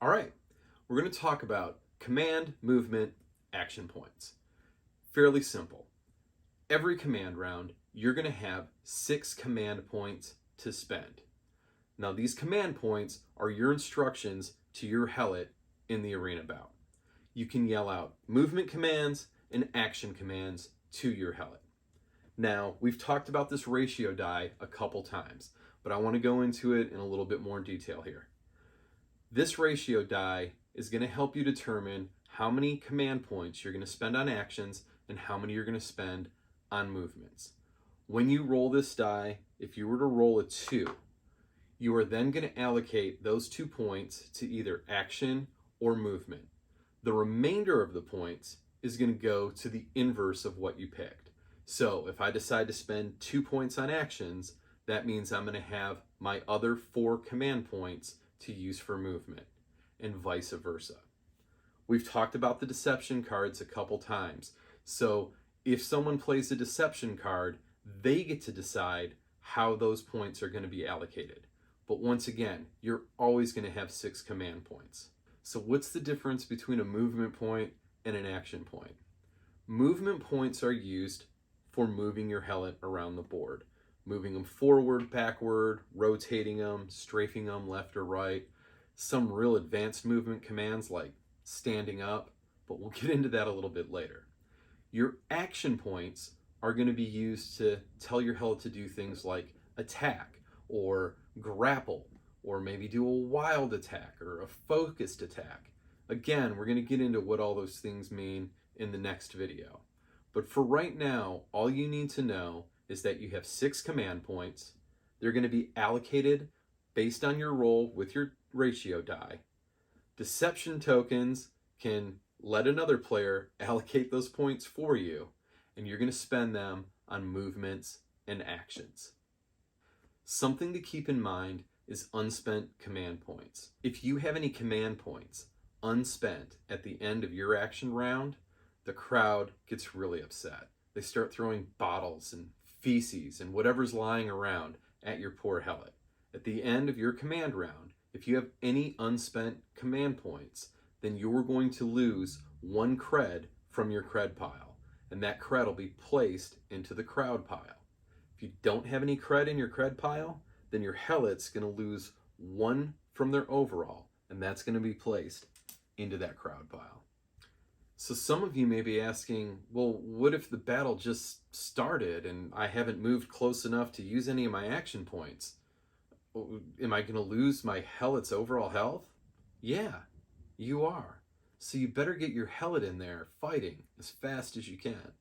All right, we're going to talk about command, movement, action points. Fairly simple. Every command round, you're going to have 6 command points to spend. Now, these command points are your instructions to your helot in the arena bout. You can yell out movement commands and action commands to your helot. Now, we've talked about this ratio die a couple times, but I want to go into it in a little bit more detail here. This ratio die is going to help you determine how many command points you're going to spend on actions and how many you're going to spend on movements. When you roll this die, if you were to roll a 2, you are then going to allocate those 2 points to either action or movement. The remainder of the points is going to go to the inverse of what you picked. So if I decide to spend 2 points on actions, that means I'm going to have my other 4 command points to use for movement, and vice versa. We've talked about the deception cards a couple times. So if someone plays a deception card, they get to decide how those points are going to be allocated. But once again, you're always going to have 6 command points. So what's the difference between a movement point and an action point? Movement points are used for moving your helot around the board. Moving them forward, backward, rotating them, strafing them left or right. Some real advanced movement commands like standing up, but we'll get into that a little bit later. Your action points are going to be used to tell your helot to do things like attack or grapple, or maybe do a wild attack or a focused attack. Again, we're going to get into what all those things mean in the next video. But for right now, all you need to know is that you have 6 command points. They're going to be allocated based on your roll with your ratio die. Deception tokens can let another player allocate those points for you, and you're going to spend them on movements and actions. Something to keep in mind is unspent command points. If you have any command points unspent at the end of your action round, the crowd gets really upset. They start throwing bottles and feces and whatever's lying around at your poor helot. At the end of your command round, if you have any unspent command points, then you're going to lose 1 cred from your cred pile, and that cred will be placed into the crowd pile. If you don't have any cred in your cred pile, then your helot's going to lose 1 from their overall, and that's going to be placed into that crowd pile. So some of you may be asking, well, what if the battle just started and I haven't moved close enough to use any of my action points? Am I going to lose my helot's overall health? Yeah, you are. So you better get your helot in there fighting as fast as you can.